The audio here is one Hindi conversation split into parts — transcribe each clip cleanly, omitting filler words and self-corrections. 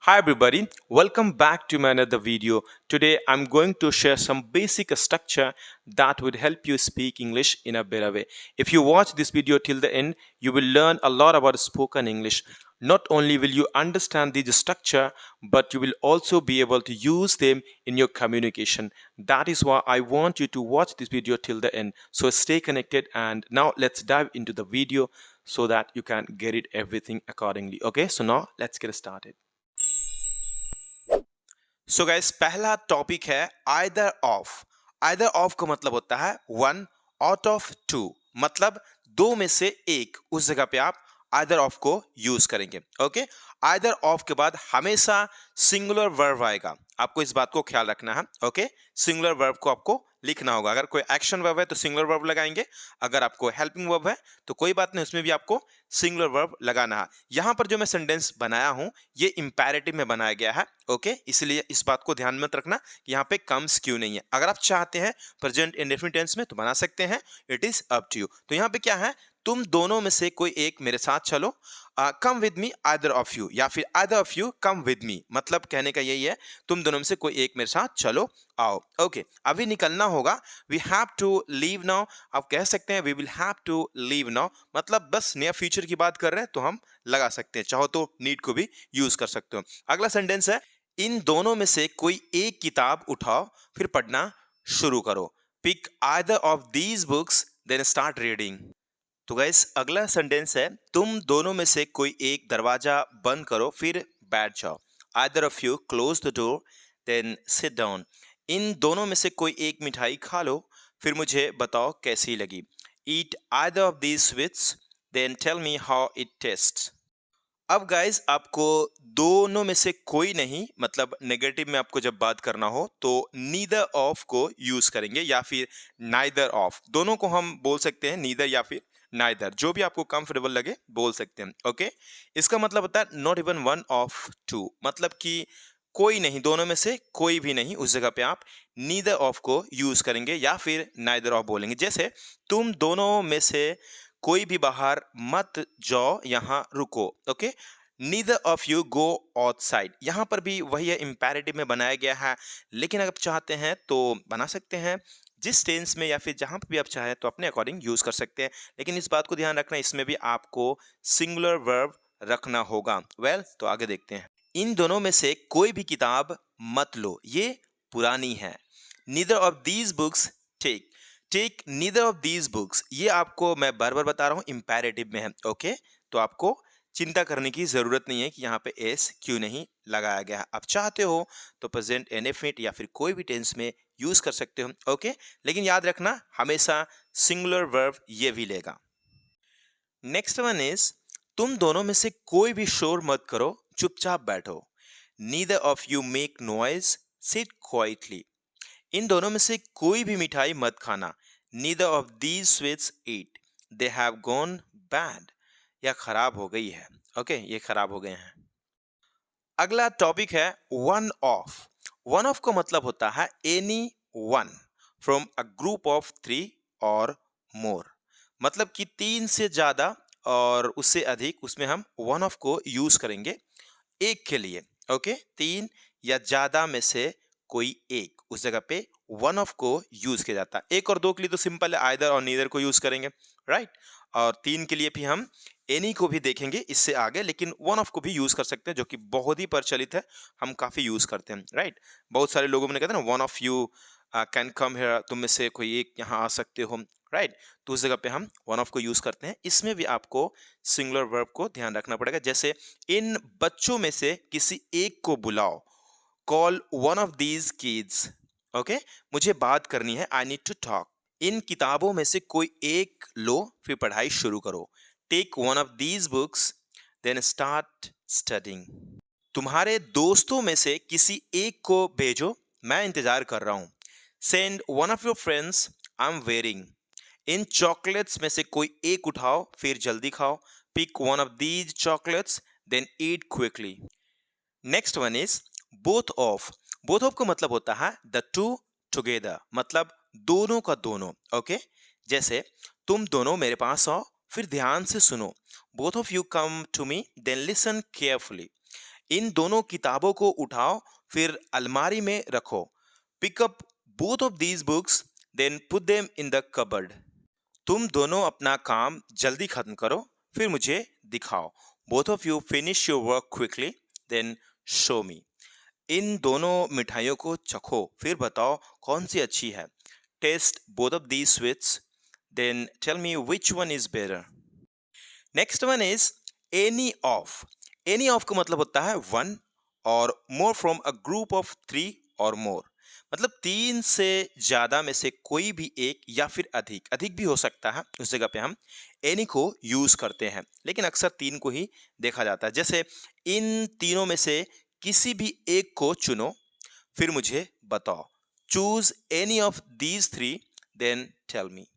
Hi everybody, welcome back to my another video. Today I'm going to share some basic structure that would help you speak English in a better way. If you watch this video till the end, you will learn a lot about spoken English. Not only will you understand the structure, but you will also be able to use them in your communication. That is why I want you to watch this video till the end. So stay connected and now let's dive into the video so that you can get it everything accordingly. Okay, so now let's get started. So guys पहला टॉपिक है आइदर ऑफ। आइदर ऑफ का मतलब होता है वन आउट ऑफ टू, मतलब दो में से एक। उस जगह पे आप आइदर ऑफ को यूज करेंगे। ओके, आइदर ऑफ के बाद हमेशा सिंगुलर वर्ब आएगा, आपको इस बात को ख्याल रखना है। ओके, सिंगुलर वर्ब को आपको लिखना होगा। अगर कोई एक्शन वर्ब है तो सिंगुलर वर्ब लगाएंगे, अगर आपको हेल्पिंग वर्ब है तो कोई बात नहीं, उसमें भी आपको सिंगुलर वर्ब लगाना है। यहां पर जो मैं सेंटेंस बनाया हूं ये इंपैरेटिव में बनाया गया है। ओके, इसलिए इस बात को ध्यान में रखना कि यहाँ पे कम्स क्यों नहीं है। अगर आप चाहते हैं प्रेजेंट इंडेफिनिट टेंस में तो बना सकते हैं, it is up to you. तो यहाँ पे क्या है, तुम दोनों में से कोई एक मेरे साथ चलो, come with me either of you, या फिर either of you come with me. मतलब कहने का यही है, तुम दोनों में से कोई एक मेरे साथ चलो आओ। ओके, अभी निकलना होगा, we have to leave now. आप कह सकते हैं we will have to leave now, मतलब बस नियर फ्यूचर की बात कर रहे हैं तो हम लगा सकते हैं, चाहो तो नीड को भी यूज कर सकते हो। अगला सेंटेंस है, इन दोनों में से कोई एक किताब उठाओ फिर पढ़ना शुरू करो। Pick either of these books then start reading. तो गाइस अगला सेंटेंस है, तुम दोनों में से कोई एक दरवाजा बंद करो फिर बैठ जाओ। Either of you close the door then sit down. इन दोनों में से कोई एक मिठाई खा लो फिर मुझे बताओ कैसी लगी। Eat either of these sweets then tell me how it tastes. अब गाइस आपको दोनों में से कोई नहीं, मतलब नेगेटिव में आपको जब बात करना हो तो नीदर ऑफ को यूज करेंगे या फिर नाइदर ऑफ। दोनों को हम बोल सकते हैं, नीदर या फिर नाइदर, जो भी आपको कंफर्टेबल लगे बोल सकते हैं। ओके, इसका मतलब होता है not even one of two, मतलब कि कोई नहीं, दोनों में से कोई भी नहीं। उस जगह पे आप नीदर ऑफ को यूज करेंगे या फिर नाइदर ऑफ बोलेंगे। जैसे तुम दोनों में से कोई भी बाहर मत जाओ, यहां रुको। Okay, neither of you go outside. यहां पर भी वही है, इंपैरेटिव में बनाया गया है, लेकिन अगर चाहते हैं तो बना सकते हैं जिस टेंस में या फिर जहां पर भी आप चाहें तो अपने अकॉर्डिंग यूज कर सकते हैं। लेकिन इस बात को ध्यान रखना, इसमें भी आपको सिंगुलर वर्ब रखना होगा। तो आगे देखते हैं, इन दोनों में से कोई भी किताब मत लो, ये पुरानी है। Neither of these books take. Take neither of these books, ये आपको मैं बार बार बता रहा हूं इंपैरेटिव में है। ओके, तो आपको चिंता करने की जरूरत नहीं है कि यहाँ पे एस क्यों नहीं लगाया गया है। आप चाहते हो तो प्रेजेंट इंडेफिनिट या फिर कोई भी टेंस में यूज कर सकते हो। ओके, लेकिन याद रखना हमेशा सिंगुलर वर्ब ये भी लेगा। नेक्स्ट वन इज, तुम दोनों में से कोई भी शोर मत करो, चुपचाप बैठो। Neither of you make noise, sit quietly. इन दोनों में से कोई भी मिठाई मत खाना। Neither of these sweets eat, they have gone bad. या खराब हो गई है। ओके, ये खराब हो गए हैं। अगला टॉपिक है वन ऑफ। वन ऑफ का मतलब होता है any one from a group of three और मोर, मतलब कि तीन से ज्यादा और उससे अधिक, उसमें हम वन ऑफ को यूज करेंगे एक के लिए। ओके, तीन या ज्यादा में से कोई एक, उस जगह पे वन ऑफ को यूज किया जाता है। एक और दो के लिए तो सिंपल है, आइदर और नीदर को यूज करेंगे, राइट। और तीन के लिए भी हम एनी को भी देखेंगे इससे आगे, लेकिन वन ऑफ को भी यूज कर सकते हैं, जो कि बहुत ही प्रचलित है, हम काफी यूज करते हैं, राइट। बहुत सारे लोगों ने कहते हैं ना, one of you can come here, तुम में से कोई एक यहाँ आ सकते हो, राइट। तो उस जगह पे हम वन ऑफ को यूज करते हैं। इसमें भी आपको सिंगुलर वर्ब को ध्यान रखना पड़ेगा। जैसे इन बच्चों में से किसी एक को बुलाओ, call one of these kids. Okay, मुझे बात करनी है, आई नीड टू टॉक। इन किताबों में से कोई एक लो फिर पढ़ाई शुरू करो। Take one of these books then start studying. तुम्हारे दोस्तों में से किसी एक को भेजो, मैं इंतजार कर रहा हूं। Send one of your friends, I am waiting. इन चॉकलेट्स में से कोई एक उठाओ फिर जल्दी खाओ। Pick one of these chocolates then eat quickly. Next one is both of. Both of का मतलब होता है द टू टुगेदर, मतलब दोनों का दोनों। ओके, जैसे तुम दोनों मेरे पास आओ फिर ध्यान से सुनो। Both of you come to me then listen carefully. इन दोनों किताबों को उठाओ, फिर अलमारी में रखो। Pick up both of these books, then put them in the cupboard. तुम दोनों अपना काम जल्दी खत्म करो, फिर मुझे दिखाओ। Both of you finish your work quickly, then show me. इन दोनों मिठाइयों को चखो, फिर बताओ कौन सी अच्छी है। Taste both of these sweets, then tell me which one is better. Next one is any of. Any of का मतलब होता है वन और more from a group of three और मोर। मतलब तीन से ज्यादा में से कोई भी एक या फिर अधिक, अधिक भी हो सकता है, उस जगह पे हम एनी को यूज करते हैं, लेकिन अक्सर तीन को ही देखा जाता है। जैसे इन तीनों में से किसी भी एक को चुनो, फिर मुझे बताओ। Choose any of these three, then tell me.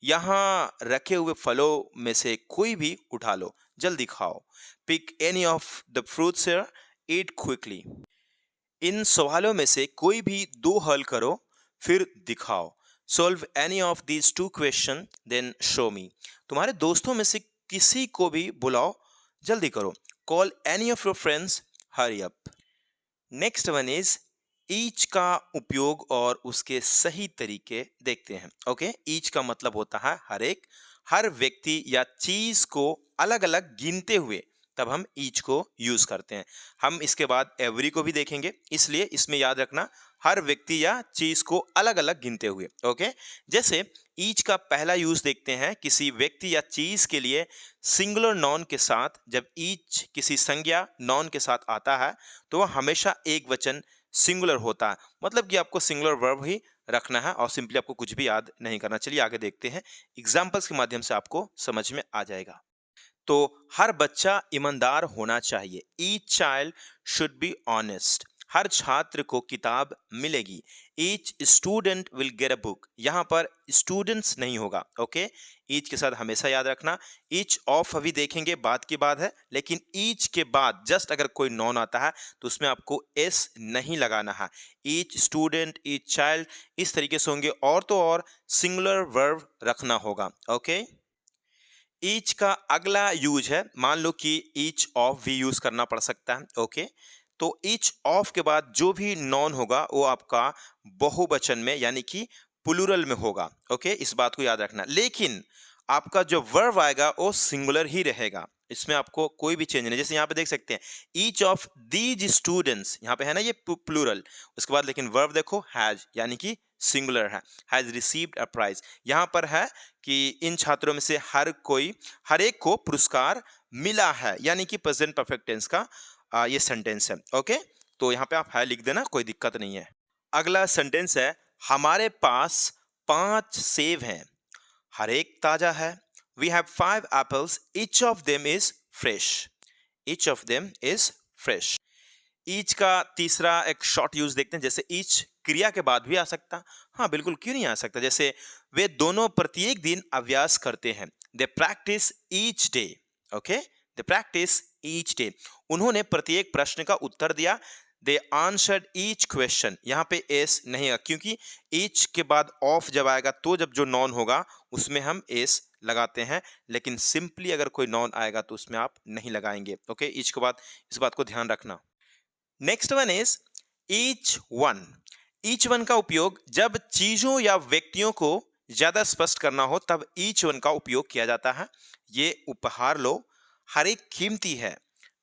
यहां रखे हुए फलों में से कोई भी उठा लो, जल्दी खाओ। Pick any of the fruits here, eat quickly. इन सवालों में से कोई भी दो हल करो, फिर दिखाओ। Solve any of these two question, then show me. तुम्हारे दोस्तों में से किसी को भी बुलाओ, जल्दी करो। Call any of your friends, hurry up. Next one is each का उपयोग और उसके सही तरीके देखते हैं। ओके, ईच का मतलब होता है हर एक, हर व्यक्ति या चीज को अलग अलग गिनते हुए तब हम ईच को यूज करते हैं। हम इसके बाद एवरी को भी देखेंगे, इसलिए इसमें याद रखना हर व्यक्ति या चीज को अलग अलग गिनते हुए। ओके, जैसे ईच का पहला यूज देखते हैं किसी व्यक्ति या चीज के लिए सिंगुलर नॉन के साथ। जब ईच किसी संज्ञा नॉन के साथ आता है तो वह हमेशा एक वचन सिंगुलर होता है, मतलब कि आपको सिंगुलर वर्ब ही रखना है और सिंपली आपको कुछ भी याद नहीं करना। चलिए आगे देखते हैं, एग्जाम्पल्स के माध्यम से आपको समझ में आ जाएगा। तो हर बच्चा ईमानदार होना चाहिए। Each child should be honest. हर छात्र को किताब मिलेगी। Each student will get a book. यहाँ पर स्टूडेंट्स नहीं होगा। ओके, ईच के साथ हमेशा याद रखना। ईच ऑफ अभी देखेंगे, बात की बात है, लेकिन ईच के बाद जस्ट अगर कोई नॉन आता है तो उसमें आपको एस नहीं लगाना है। ईच स्टूडेंट, ईच चाइल्ड इस तरीके से होंगे, और तो और सिंगुलर वर्ब रखना होगा। ओके, ईच का अगला यूज है, मान लो कि ईच ऑफ भी यूज करना पड़ सकता है। ओके, तो ईच ऑफ के बाद जो भी नॉन होगा वो आपका बहुवचन में यानी कि प्लूरल में होगा। ओके, इस बात को याद रखना, लेकिन आपका जो वर्ब आएगा वो सिंगुलर ही रहेगा, इसमें आपको कोई भी चेंज नहीं। जैसे यहाँ पे देख सकते हैं ईच ऑफ दीज स्टूडेंट्स, यहाँ पे है ना ये प्लूरल, उसके बाद लेकिन वर्ब देखो हैज, यानी कि सिंगुलर है। हैज रिसीव्ड अ प्राइज, यहाँ पर है कि इन छात्रों में से हर कोई, हर एक को पुरस्कार मिला है, यानी कि प्रेजेंट परफेक्ट टेंस का ये सेंटेंस है। ओके, तो यहाँ पे आप है लिख देना, कोई दिक्कत नहीं है। अगला सेंटेंस है हमारे पास 5 सेब हैं, हर एक ताजा है। We have 5 apples, each of them is fresh. Each of them is fresh. Each का तीसरा एक शॉर्ट यूज देखते हैं। जैसे ईच क्रिया के बाद भी आ सकता, हाँ बिल्कुल, क्यों नहीं आ सकता। जैसे वे दोनों प्रत्येक दिन अभ्यास करते हैं। They practice each day. Okay, they practice each day. उन्होंने प्रत्येक प्रश्न का उत्तर दिया। दे आंसर्ड ईच क्वेश्चन। यहाँ पे एस नहीं है, क्योंकि ईच के बाद ऑफ जब आएगा तो जब जो नॉन होगा उसमें हम एस लगाते हैं, लेकिन सिंपली अगर कोई नॉन आएगा तो उसमें आप नहीं लगाएंगे। ओके, ईच के बाद इस बात को ध्यान रखना। Next one is each one. Each one का उपयोग जब चीजों या व्यक्तियों को ज्यादा स्पष्ट करना हो तब ईच वन का उपयोग किया जाता है। ये उपहार लो, हर एक कीमती है।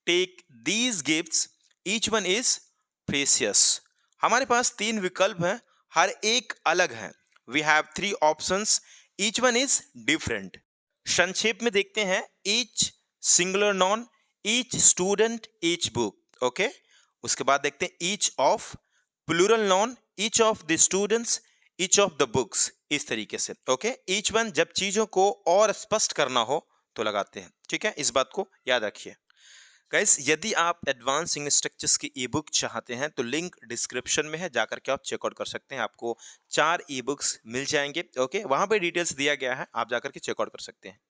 Take these gifts, each one is precious. हमारे पास 3 विकल्प हैं, हर एक अलग है। We have 3 options, each one is different. संक्षेप में देखते हैं, each singular noun, each student, each book. Okay, उसके बाद देखते हैं each of plural noun, each of the students, each of the books, इस तरीके से। ओके, ईच वन जब चीजों को और स्पष्ट करना हो तो लगाते हैं। ठीक है, इस बात को याद रखिए। गाइस, यदि आप एडवांस इंग्लिश स्ट्रक्चर्स की ई बुक चाहते हैं तो लिंक डिस्क्रिप्शन में है, जाकर के आप चेकआउट कर सकते हैं। आपको 4 ई बुक्स मिल जाएंगे। ओके, वहां पे डिटेल्स दिया गया है, आप जाकर के चेकआउट कर सकते हैं।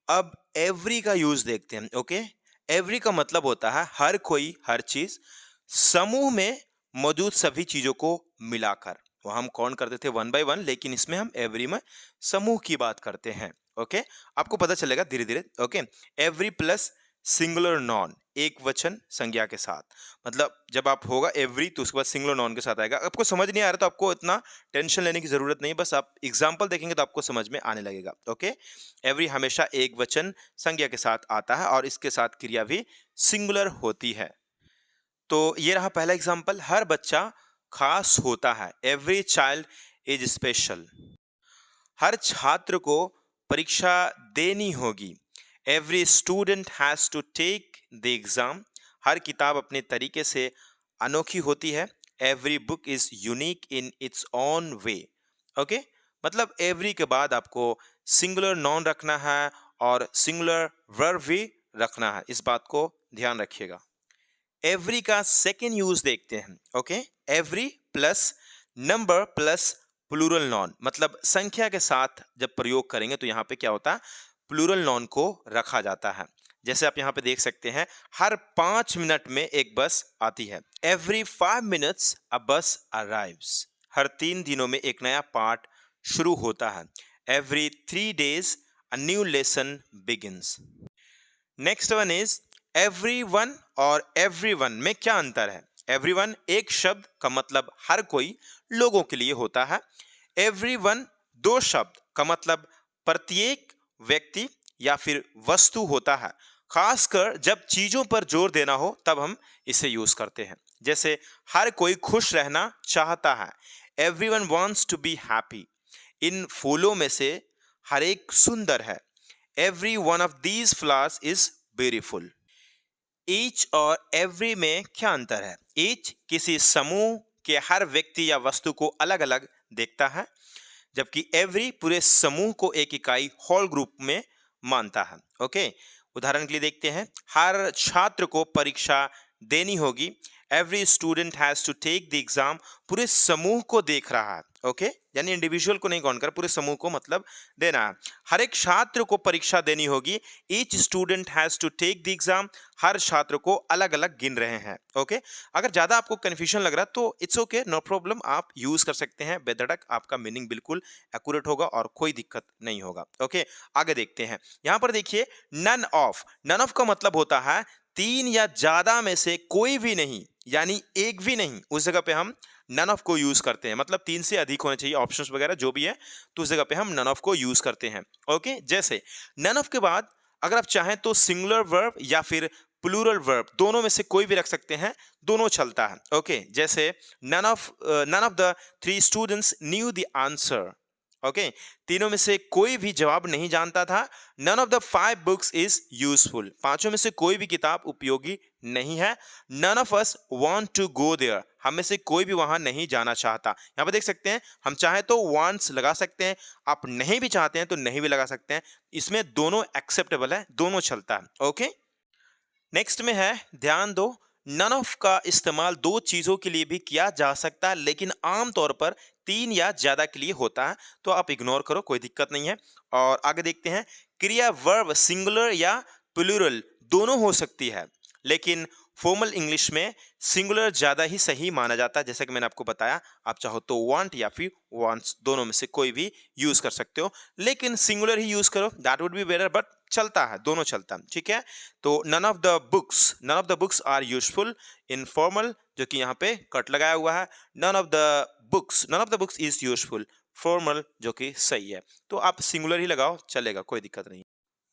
अब एवरी का यूज देखते हैं। ओके, एवरी का मतलब होता है हर कोई, हर चीज, समूह में मौजूद सभी चीजों को मिलाकर। वो हम कौन करते थे 1 बाय 1, लेकिन इसमें हम एवरी में समूह की बात करते हैं। ओके, आपको पता चलेगा धीरे धीरे। Okay, every plus singular non, एक वचन संज्ञा के साथ। मतलब जब आप होगा एवरी तो उसके बाद सिंगुलर नॉन के साथ आएगा। आपको समझ नहीं आ रहा तो आपको इतना टेंशन लेने की जरूरत नहीं, बस आप एग्जाम्पल देखेंगे तो आपको समझ में आने लगेगा। ओके, एवरी हमेशा एक वचन संज्ञा के साथ आता है और इसके साथ क्रिया भी सिंगुलर होती है। तो ये रहा पहला एग्जाम्पल, हर बच्चा खास होता है, एवरी चाइल्ड इज स्पेशल। हर छात्र को परीक्षा देनी होगी, every student has to take the exam. हर किताब अपने तरीके से अनोखी होती है, every book is unique in its own way. Okay, मतलब एवरी के बाद आपको सिंगुलर नॉन रखना है और सिंगुलर वर्ब भी रखना है, इस बात को ध्यान रखिएगा। एवरी का सेकेंड यूज देखते हैं। Okay, every plus number plus plural noun, मतलब संख्या के साथ जब प्रयोग करेंगे तो यहां पे क्या होता है, प्लूरल नॉन को रखा जाता है। जैसे आप यहां पे देख सकते हैं, हर 5 मिनट में एक बस आती है, एवरी 5 मिनट्स अ बस अराइव्स। हर 3 दिनों में एक नया पाठ शुरू होता है, every 3 days a new lesson begins. Next one is everyone और एवरीवन में क्या अंतर है। एवरीवन एक शब्द का मतलब हर कोई, लोगों के लिए होता है। एवरीवन दो शब्द का मतलब प्रत्येक व्यक्ति या फिर वस्तु होता है। खासकर जब चीजों पर जोर देना हो तब हम इसे यूज करते हैं। जैसे हर कोई खुश रहना चाहता है, everyone wants to be happy. इन फूलों में से हर एक सुंदर है, every one of these flowers is beautiful. Each और एवरी में क्या अंतर है। ईच किसी समूह के हर व्यक्ति या वस्तु को अलग अलग देखता है, जबकि एवरी पूरे समूह को एक इकाई होल ग्रुप में मानता है। ओके, उदाहरण के लिए देखते हैं, हर छात्र को परीक्षा देनी होगी, every student has to take the exam. पूरे समूह को देख रहा है। ओके, यानी इंडिविजुअल को नहीं काउंट कर, पूरे समूह को मतलब देना है। हर एक छात्र को परीक्षा देनी होगी, each student has to take the exam. हर छात्र को अलग अलग गिन रहे हैं। ओके, अगर ज्यादा आपको कंफ्यूजन लग रहा है तो इट्स ओके, नो प्रॉब्लम, आप यूज कर सकते हैं बेधड़क, आपका मीनिंग बिल्कुल एक्यूरेट होगा और कोई दिक्कत नहीं होगा। ओके, आगे देखते हैं। यहां पर देखिए, नन ऑफ, नन ऑफ का मतलब होता है तीन या ज्यादा में से कोई भी नहीं, यानी एक भी नहीं। उस जगह पे हम नन ऑफ को यूज करते हैं, मतलब 3 से अधिक होने चाहिए, ऑप्शंस वगैरह जो भी है, तो उस जगह पे हम नन ऑफ को यूज करते हैं। ओके, जैसे नन ऑफ के बाद अगर आप चाहें तो सिंगुलर वर्ब या फिर प्लूरल वर्ब, दोनों में से कोई भी रख सकते हैं, दोनों चलता है। ओके, जैसे none of the 3 students knew the answer. Okay, तीनों में से कोई भी जवाब नहीं जानता था। None of the 5 books is useful, पांचों में से कोई भी किताब उपयोगी नहीं है। None of us want to go there, हम में से कोई भी वहां नहीं जाना चाहता। यहां पर देख सकते हैं, हम चाहे तो वांट्स लगा सकते हैं, आप नहीं भी चाहते हैं तो नहीं भी लगा सकते हैं। इसमें दोनों एक्सेप्टेबल है, दोनों चलता है। ओके, नेक्स्ट में है, ध्यान दो, नन ऑफ का इस्तेमाल दो चीजों के लिए भी किया जा सकता है, लेकिन आमतौर पर 3 या ज्यादा के लिए होता है, तो आप इग्नोर करो, कोई दिक्कत नहीं है। और आगे देखते हैं, क्रिया वर्ब सिंगुलर या प्लूरल दोनों हो सकती है, लेकिन फॉर्मल इंग्लिश में सिंगुलर ज्यादा ही सही माना जाता है। जैसा कि मैंने आपको बताया, आप चाहो तो वांट या फिर वांट्स, दोनों में से कोई भी यूज कर सकते हो, लेकिन सिंगुलर ही यूज करो, that would be better, but चलता है, दोनों चलता है। ठीक है, तो none of the books are useful informal, जो कि यहाँ पे कट लगाया हुआ है। None of the books is useful formal, जो कि सही है, तो आप सिंगुलर ही लगाओ, चलेगा, कोई दिक्कत नहीं।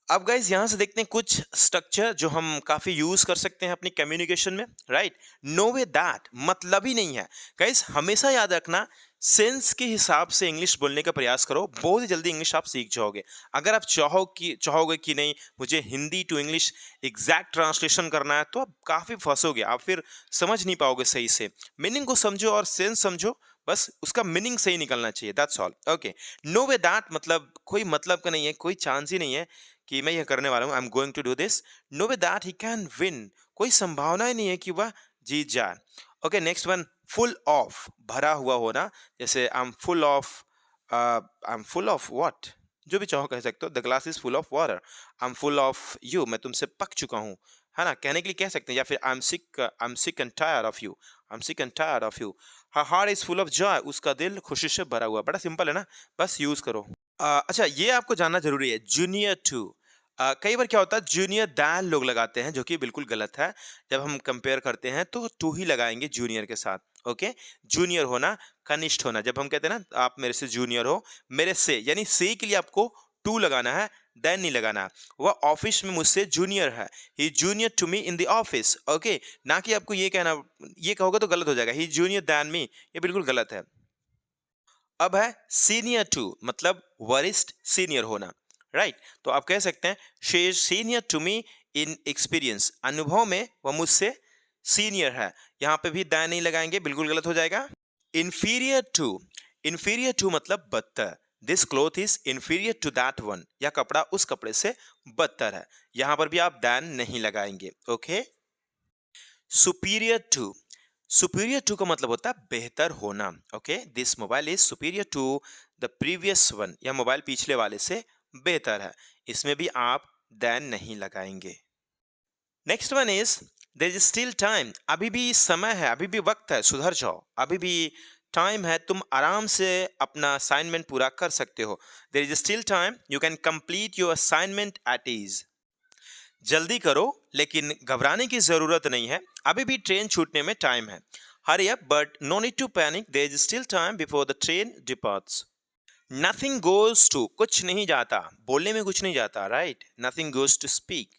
अब गाइज यहां से देखते हैं कुछ स्ट्रक्चर जो हम काफी यूज कर सकते हैं अपनी कम्युनिकेशन में। राइट, नो वे दैट मतलब ही नहीं है। गाइज हमेशा याद रखना, सेंस के हिसाब से इंग्लिश बोलने का प्रयास करो, बहुत ही जल्दी इंग्लिश आप सीख जाओगे। अगर आप चाहोगे कि नहीं मुझे Hindi to English exact translation करना है, तो आप काफी फंसोगे, आप फिर समझ नहीं पाओगे सही से। मीनिंग को समझो और सेंस समझो, बस उसका मीनिंग सही निकलना चाहिए, that's all. Okay, no way that मतलब कोई मतलब का नहीं है, कोई चांस ही नहीं है कि मैं यह करने वाला हूं, I am going to do this. No way that he can win, कोई संभावना ही नहीं है कि वह जीत जाए। Okay, next one, full of, भरा हुआ होना। जैसे I am full of what, जो भी चाहो कह सकते हो। The glass is full of water, I am full of you, मैं तुमसे पक चुका हूं, है ना, कहने के लिए कह सकते हैं। या फिर I am sick and tired of you, I am sick and tired of you. Her heart is full of Joy, उसका दिल खुशी से भरा हुआ। बड़ा सिंपल है ना, बस यूज करो। अच्छा, ये आपको जानना जरूरी है, जूनियर टू। कई बार क्या होता है जूनियर दैन लोग लगाते हैं जो कि बिल्कुल गलत है। जब हम कंपेयर करते हैं तो टू ही लगाएंगे जूनियर के साथ। ओके, जूनियर होना, कनिष्ठ होना। जब हम कहते हैं ना आप मेरे से जूनियर हो, मेरे से यानी से के लिए आपको टू लगाना है, देन नहीं लगाना है। वह ऑफिस में मुझसे जूनियर है, he junior to me in the office. Okay, ना कि आपको ये कहना, ये कहोगे तो गलत हो जाएगा, ही जूनियर दैन मी, ये बिल्कुल गलत है। अब है सीनियर टू, मतलब वरिष्ठ सीनियर होना। राइट, तो आप कह सकते हैं she is senior to me in experience, अनुभव में वह मुझसे सीनियर है। यहां पे भी दैन नहीं लगाएंगे, बिल्कुल गलत हो जाएगा। इंफीरियर टू, इंफीरियर टू मतलब बदतर। This cloth is inferior to that one, यह कपड़ा उस कपड़े से बदतर है। यहां पर भी आप दैन नहीं लगाएंगे। Okay, superior to, superior to का मतलब होता है बेहतर होना। Okay, this mobile is superior to the previous one, यह मोबाइल पिछले वाले से बेहतर है। इसमें भी आप देन नहीं लगाएंगे। Next one is there is still time, अभी भी समय है, अभी भी वक्त है, सुधर जाओ, अभी भी टाइम है, तुम आराम से अपना असाइनमेंट पूरा कर सकते हो। There is still time, you can complete your assignment at ease. जल्दी करो, लेकिन घबराने की जरूरत नहीं है, अभी भी ट्रेन छूटने में टाइम है। Hurry up but no need to panic, there is still time before the train departs. Nothing goes to, कुछ नहीं जाता, बोलने में कुछ नहीं जाता। Right, nothing goes to speak,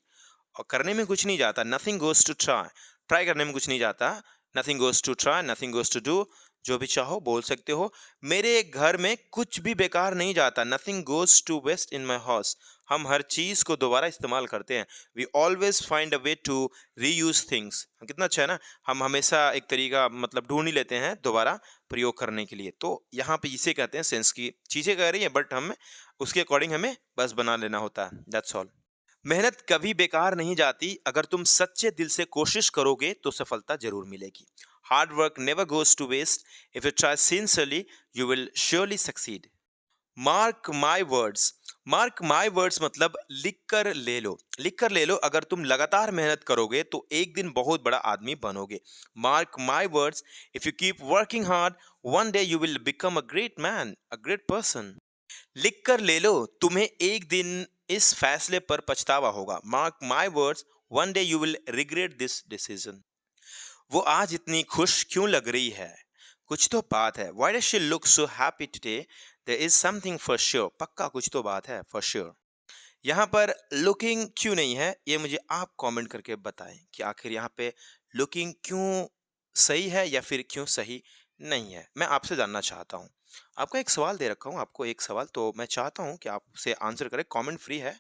और करने में कुछ नहीं जाता। Nothing goes to try, try करने में कुछ नहीं जाता। Nothing goes to try, nothing goes to do, जो भी चाहो बोल सकते हो। मेरे घर में कुछ भी बेकार नहीं जाता। Nothing goes to waste in my house, हम हर चीज को दोबारा इस्तेमाल करते हैं। We always find a way to reuse things, कितना अच्छा है ना, हम हमेशा एक तरीका मतलब ढूंढ ही लेते हैं दोबारा प्रयोग करने के लिए। तो यहाँ पे इसे कहते हैं सेंस की चीजें कह रही है, बट हम उसके अकॉर्डिंग हमें बस बना लेना होता है, दैट्स ऑल। मेहनत कभी बेकार नहीं जाती, अगर तुम सच्चे दिल से कोशिश करोगे तो सफलता जरूर मिलेगी। Hard work never goes to waste, if you try sincerely you will surely succeed. Mark my words, mark my words मतलब लिख कर ले लो, लिख कर ले लो, अगर तुम लगातार मेहनत करोगे तो एक दिन बहुत बड़ा आदमी बनोगे। Mark my words, if you keep working hard one day you will become a great man, a great person. लिख कर ले लो, तुम्हें एक दिन इस फैसले पर पछतावा होगा। Mark my words, one day you will regret this decision. वो आज इतनी खुश क्यों लग रही है, कुछ तो बात है। Why does she look so happy today? There is something for sure, पक्का कुछ तो बात है, for sure। यहाँ पर लुकिंग क्यों नहीं है, ये मुझे आप कमेंट करके बताएं कि आखिर यहाँ पे लुकिंग क्यों सही है या फिर क्यों सही नहीं है। मैं आपसे जानना चाहता हूँ। आपका एक सवाल दे रखा हूँ, आपको एक सवाल, तो मैं चाहता हूँ कि आप उसे आंसर करें। कमेंट फ्री है,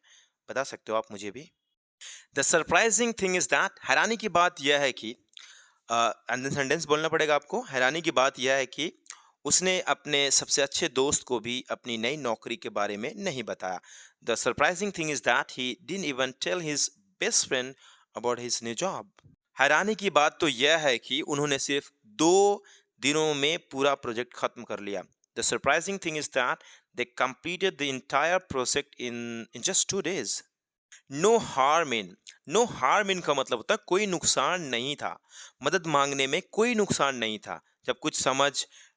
बता सकते हो आप मुझे भी। The surprising thing is that, हैरानी की बात यह है कि सेंटेंस बोलना पड़ेगा आपको। हैरानी की बात यह है कि उसने अपने सबसे अच्छे दोस्त को भी अपनी नई नौकरी के बारे में नहीं बताया। The surprising thing is that he didn't even tell his best friend about his new job. हैरानी की बात तो यह है कि उन्होंने सिर्फ 2 दिनों में पूरा प्रोजेक्ट खत्म कर लिया। The surprising thing is that they completed the entire project in just 2 days। No harm in, no harm in का मतलब होता है कोई नुकसान नहीं था, मदद मांगने में कोई नुकसान नहीं था। जब कुछ समझ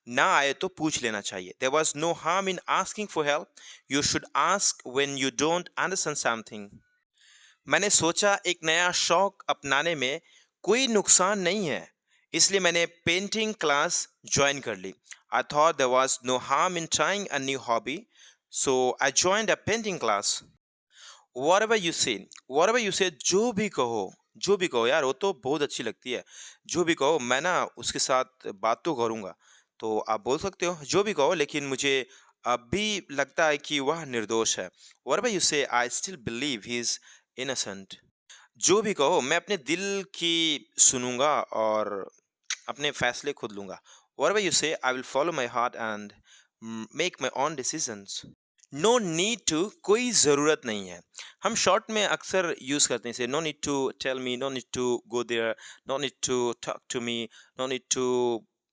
ना आए तो पूछ लेना चाहिए। There was no harm in asking for help, you should ask when you don't understand something. मैंने सोचा एक नया शौक अपनाने में कोई नुकसान नहीं है, इसलिए मैंने पेंटिंग क्लास ज्वाइन कर ली। I thought there was no harm in trying a new hobby, so I joined a painting class. whatever you say, whatever you say, जो भी कहो, जो भी कहो यार, वो तो बहुत अच्छी लगती है। जो भी कहो, मैं ना उसके साथ बात तो करूंगा। तो आप बोल सकते हो जो भी कहो, लेकिन मुझे अब भी लगता है कि वह निर्दोष है। whatever you say, I still believe he is innocent। जो भी कहो, मैं अपने दिल की सुनूंगा और अपने फैसले खुद लूंगा। whatever you say, I will follow my heart and make my own decisions। No need to, कोई ज़रूरत नहीं है। हम शॉर्ट में अक्सर यूज़ करते हैं इसे। No need to tell me, no need to go there, no need to talk to me, no need to,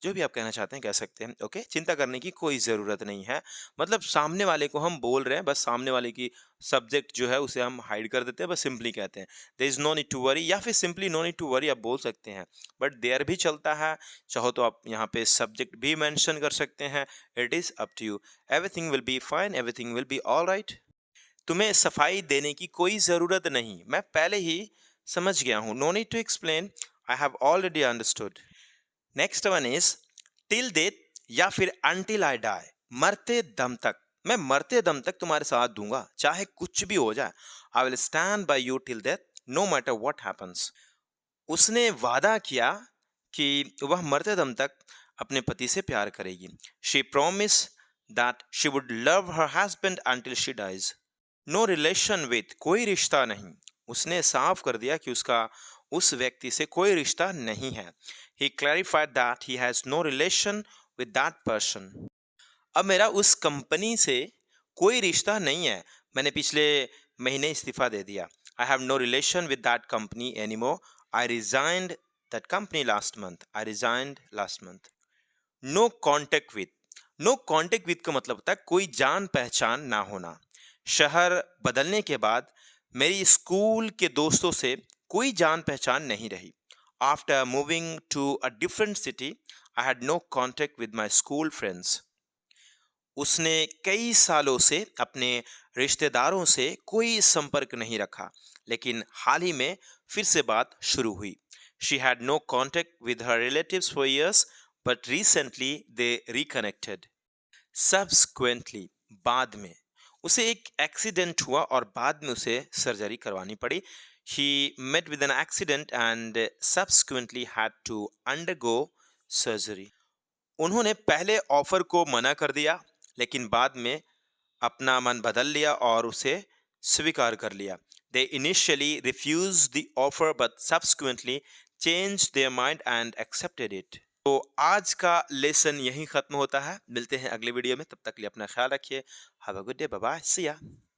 जो भी आप कहना चाहते हैं कह सकते हैं। ओके, चिंता करने की कोई ज़रूरत नहीं है। मतलब सामने वाले को हम बोल रहे हैं, बस सामने वाले की सब्जेक्ट जो है उसे हम हाइड कर देते हैं, बस सिंपली कहते हैं there is no need to worry, या फिर simply no need to worry आप बोल सकते हैं। बट देयर भी चलता है, चाहो तो आप यहाँ पे सब्जेक्ट भी मेंशन कर सकते हैं। It is up to you. Everything will be fine, everything will be all right। तुम्हें सफाई देने की कोई जरूरत नहीं, मैं पहले ही समझ गया हूं। No need to explain, I have already understood. Next one is till death या फिर अनटिल आई डाई, मरते दम तक। मैं मरते दम तक तुम्हारे साथ दूंगा, चाहे कुछ भी हो जाए। I will stand by you till death, no matter what happens. उसने वादा किया कि वह मरते दम तक अपने पति से प्यार करेगी। She promise that she would love her husband until she dies. No relation with, कोई रिश्ता नहीं। उसने साफ कर दिया कि उसका उस व्यक्ति से कोई रिश्ता नहीं है। He clarified that he has no relation with that person. अब मेरा उस कंपनी से कोई रिश्ता नहीं है, मैंने पिछले महीने इस्तीफा दे दिया। I have no relation with that company anymore, I resigned that company last month, I resigned last month. No contact with, no contact with का मतलब होता है कोई जान पहचान ना होना। शहर बदलने के बाद मेरी स्कूल के दोस्तों से कोई जान पहचान नहीं रही। After moving to a different city I had no contact with my school friends. उसने कई सालों से अपने रिश्तेदारों से कोई संपर्क नहीं रखा, लेकिन हाल ही में फिर से बात शुरू हुई। She had no contact with her relatives for years, but recently they reconnected. Subsequently, बाद में उसे एक एक्सीडेंट हुआ और बाद में उसे सर्जरी करवानी पड़ी। He met with an accident and subsequently had to undergo surgery. उन्होंने पहले ऑफर को मना कर दिया, लेकिन बाद में अपना मन बदल लिया और उसे स्वीकार कर लिया। They initially refuse the offer but subsequently change their mind and accepted it. तो आज का लेसन यहीं खत्म होता है। मिलते हैं अगले वीडियो में, तब तक के लिए अपना ख्याल रखिए। Have a good day, bye bye, see या।